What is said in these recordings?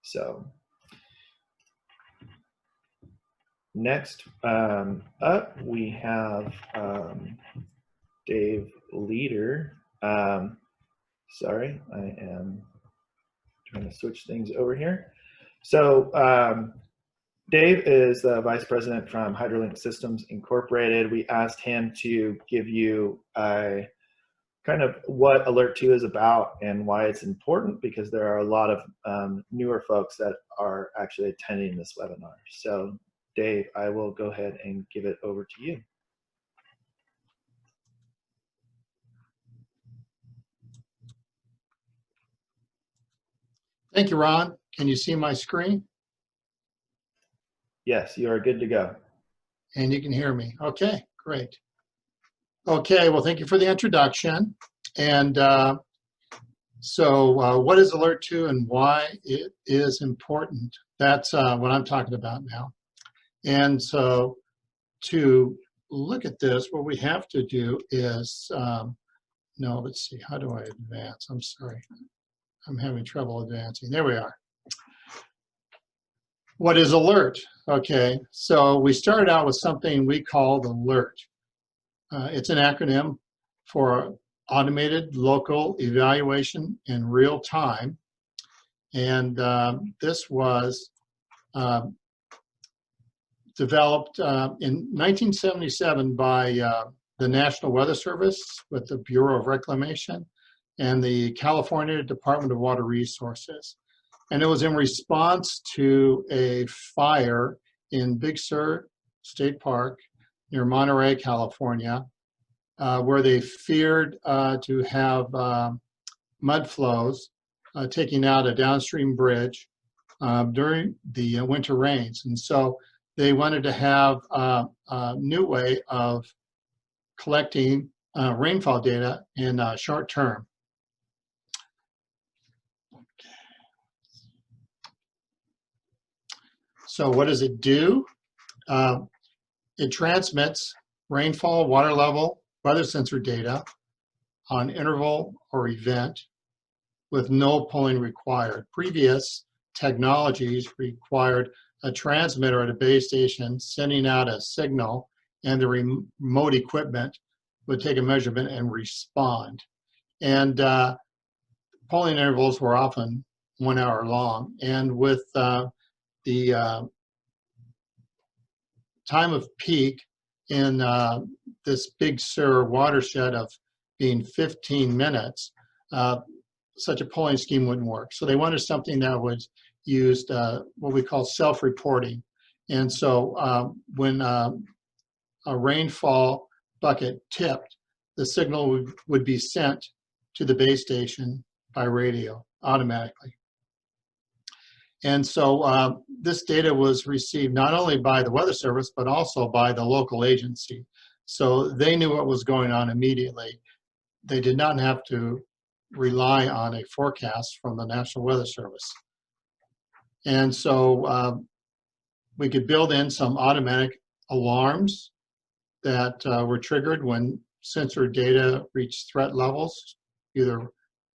So next up, we have Dave Leader. Sorry, I am trying to switch things over here. So Dave is the vice president from Hydrolink Systems Incorporated. We asked him to give you a kind of what Alert 2 is about and why it's important, because there are a lot of newer folks that are actually attending this webinar. So Dave, I will go ahead and give it over to you. Thank you, Ron. Can you see my screen? Yes, you are good to go. And you can hear me. Okay, great. Okay, well, thank you for the introduction. And what is Alert 2 and why it is important? That's what I'm talking about now. And so to look at this, what we have to do is, no, let's see, how do I advance? I'm sorry, I'm having trouble advancing. There we are. What is Alert? Okay, so we started out with something we called Alert. It's an acronym for Automated Local Evaluation in Real Time. And this was developed in 1977 by the National Weather Service with the Bureau of Reclamation and the California Department of Water Resources. And it was in response to a fire in Big Sur State Park near Monterey, California, where they feared to have mud flows taking out a downstream bridge during the winter rains. And so they wanted to have a new way of collecting rainfall data in short term. So what does it do? It transmits rainfall, water level, weather sensor data on interval or event with no polling required. Previous technologies required a transmitter at a base station sending out a signal, and the remote equipment would take a measurement and respond. And polling intervals were often 1 hour long. And with the time of peak in this Big Sur watershed of being 15 minutes, such a polling scheme wouldn't work. So they wanted something that would use what we call self-reporting. And so when a rainfall bucket tipped, the signal would be sent to the base station by radio automatically. And so this data was received not only by the Weather Service, but also by the local agency. So they knew what was going on immediately. They did not have to rely on a forecast from the National Weather Service. And so we could build in some automatic alarms that were triggered when sensor data reached threat levels, either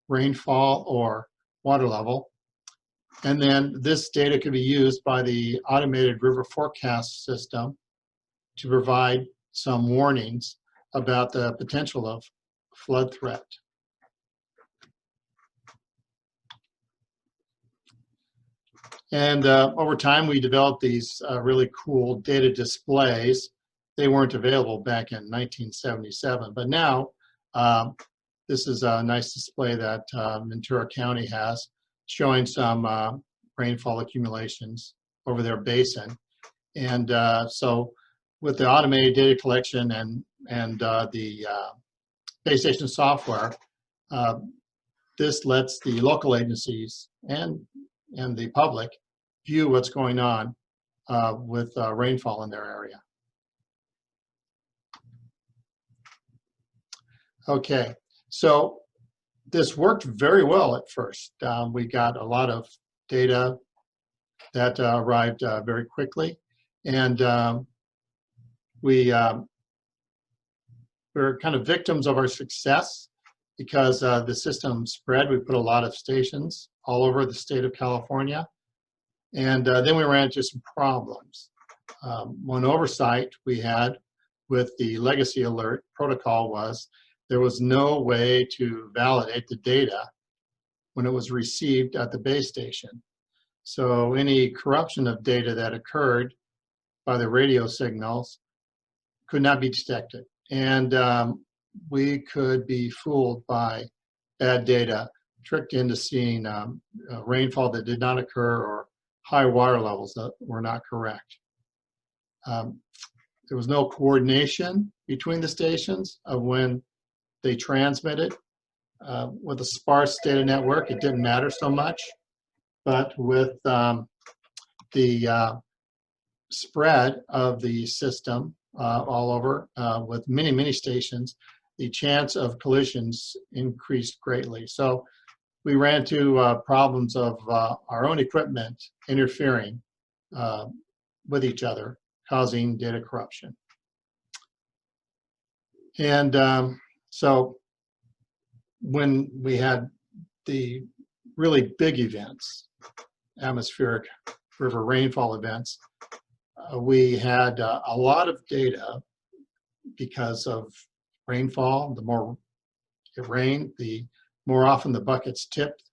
rainfall or water level. And then this data could be used by the automated river forecast system to provide some warnings about the potential of flood threat. And over time, we developed these really cool data displays. They weren't available back in 1977, but now this is a nice display that Ventura County has, showing some rainfall accumulations over their basin. And so with the automated data collection and the base station software, this lets the local agencies and the public view what's going on with rainfall in their area. Okay, so this worked very well at first. We got a lot of data that arrived very quickly, and we were kind of victims of our success because the system spread. We put a lot of stations all over the state of California, And then we ran into some problems. One oversight we had with the legacy alert protocol was there was no way to validate the data when it was received at the base station. So any corruption of data that occurred by the radio signals could not be detected. And we could be fooled by bad data, tricked into seeing rainfall that did not occur or high water levels that were not correct. There was no coordination between the stations of when they transmitted. With a sparse data network, it didn't matter so much. But with the spread of the system all over, with many, many stations, the chance of collisions increased greatly. So we ran into problems of our own equipment interfering with each other, causing data corruption. And so when we had the really big events, atmospheric river rainfall events, we had a lot of data because of rainfall. The more it rained, the more often the buckets tipped,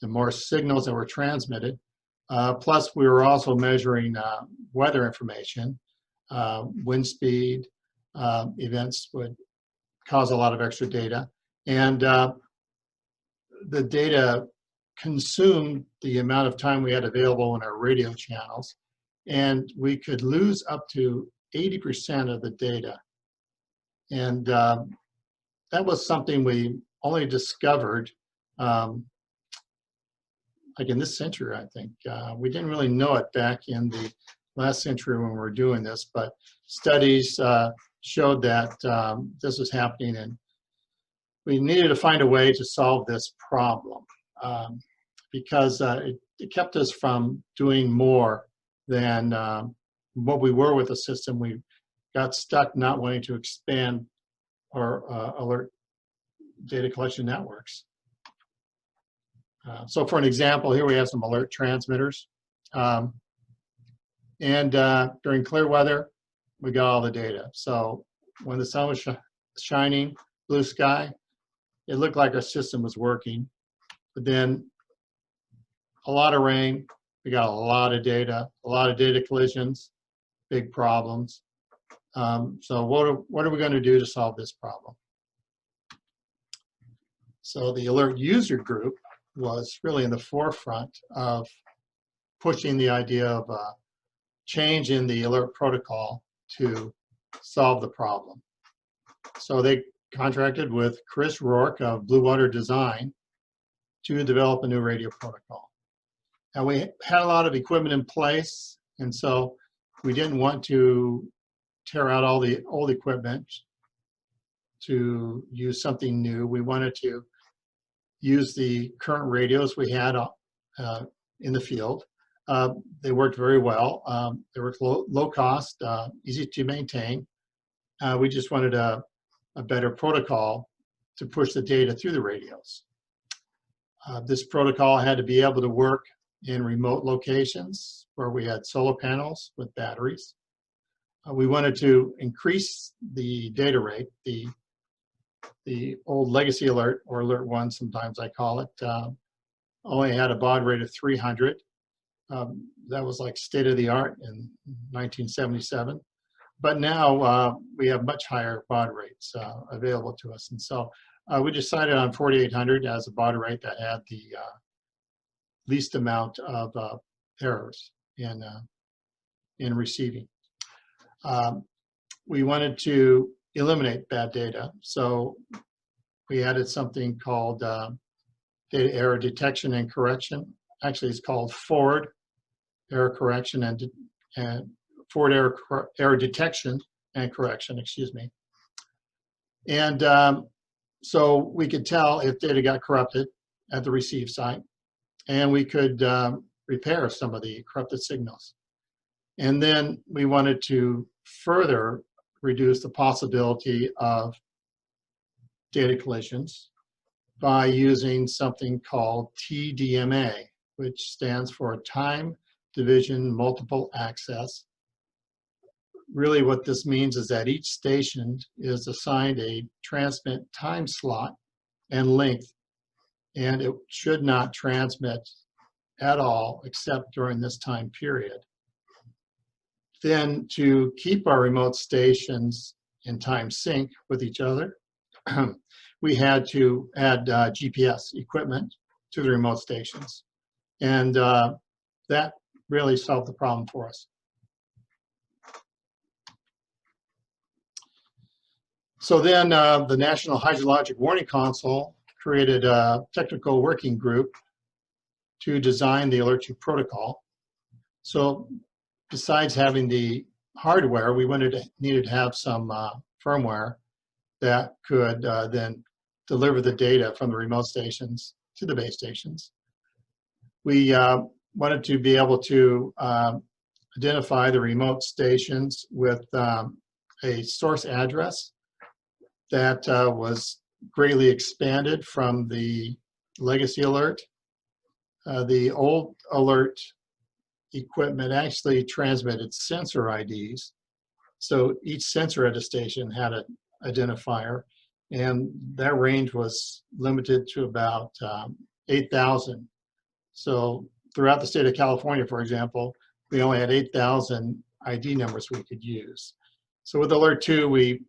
the more signals that were transmitted. Plus, we were also measuring weather information. Wind speed events would cause a lot of extra data. And the data consumed the amount of time we had available in our radio channels. And we could lose up to 80% of the data. And that was something we only discovered like in this century, I think. We didn't really know it back in the last century when we were doing this, but studies showed that this was happening, and we needed to find a way to solve this problem because it kept us from doing more than what we were with the system. We got stuck not wanting to expand our alert data collection networks. So for an example, here we have some alert transmitters. And during clear weather, we got all the data. So when the sun was shining, blue sky, it looked like our system was working. But then a lot of rain, we got a lot of data collisions, big problems. So what are we going to do to solve this problem? So the alert user group was really in the forefront of pushing the idea of a change in the alert protocol to solve the problem. So they contracted with Chris Rourke of Blue Water Design to develop a new radio protocol. And we had a lot of equipment in place, and so we didn't want to tear out all the old equipment to use something new. We wanted to use the current radios we had in the field. They worked very well. They were low cost, easy to maintain. We just wanted a better protocol to push the data through the radios. This protocol had to be able to work in remote locations where we had solar panels with batteries. We wanted to increase the data rate. The old legacy alert, or alert 1 sometimes I call it, only had a baud rate of 300. That was like state of the art in 1977. But now we have much higher baud rates available to us. And so we decided on 4800 as a baud rate that had the least amount of errors in receiving. We wanted to eliminate bad data, so we added something called data error detection and correction. Actually, it's called forward error correction and forward error detection and correction, excuse me. And so we could tell if data got corrupted at the receive site, and we could repair some of the corrupted signals. And then we wanted to further reduce the possibility of data collisions by using something called TDMA, which stands for time division, multiple access. Really what this means is that each station is assigned a transmit time slot and length, and it should not transmit at all except during this time period. Then to keep our remote stations in time sync with each other, we had to add GPS equipment to the remote stations. And that really solved the problem for us. So then the National Hydrologic Warning Council created a technical working group to design the Alert2 protocol. So besides having the hardware, we needed to have some firmware that could then deliver the data from the remote stations to the base stations. We wanted to be able to identify the remote stations with a source address that was greatly expanded from the legacy alert. The old alert equipment actually transmitted sensor IDs. So each sensor at a station had an identifier, and that range was limited to about 8,000. So throughout the state of California, for example, we only had 8,000 ID numbers we could use. So with Alert2, we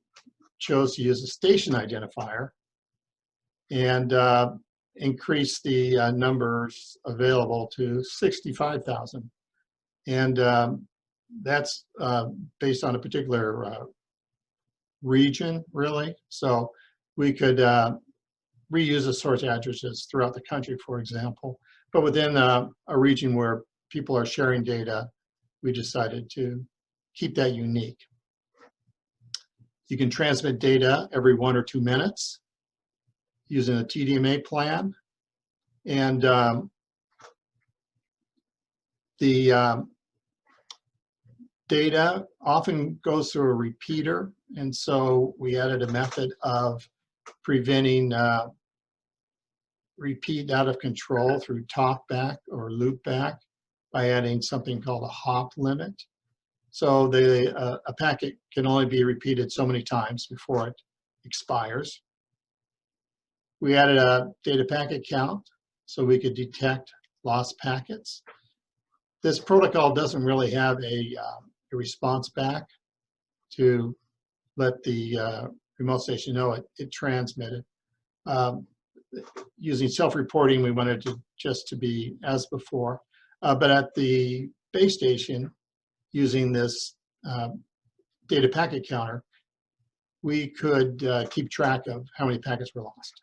chose to use a station identifier and increase the numbers available to 65,000. And that's based on a particular region, really. So we could reuse the source addresses throughout the country, for example. But within a region where people are sharing data, we decided to keep that unique. You can transmit data every 1 or 2 minutes using a TDMA plan. And the data often goes through a repeater. And so we added a method of preventing repeat out of control through talkback or loopback by adding something called a hop limit. So a packet can only be repeated so many times before it expires. We added a data packet count so we could detect lost packets. This protocol doesn't really have a response back to let the remote station know it transmitted. Using self-reporting, we wanted to just to be as before. But at the base station, using this data packet counter, we could keep track of how many packets were lost.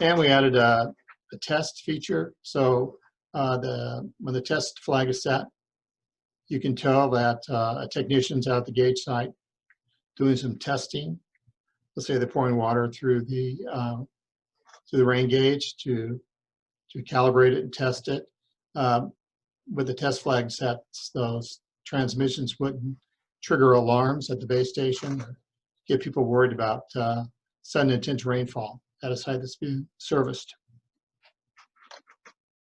And we added a test feature. So when the test flag is set, you can tell that a technician's out at the gauge site doing some testing. Let's say they're pouring water through the rain gauge to calibrate it and test it. With the test flag set, those transmissions wouldn't trigger alarms at the base station or get people worried about sudden intense rainfall at a site that's being serviced.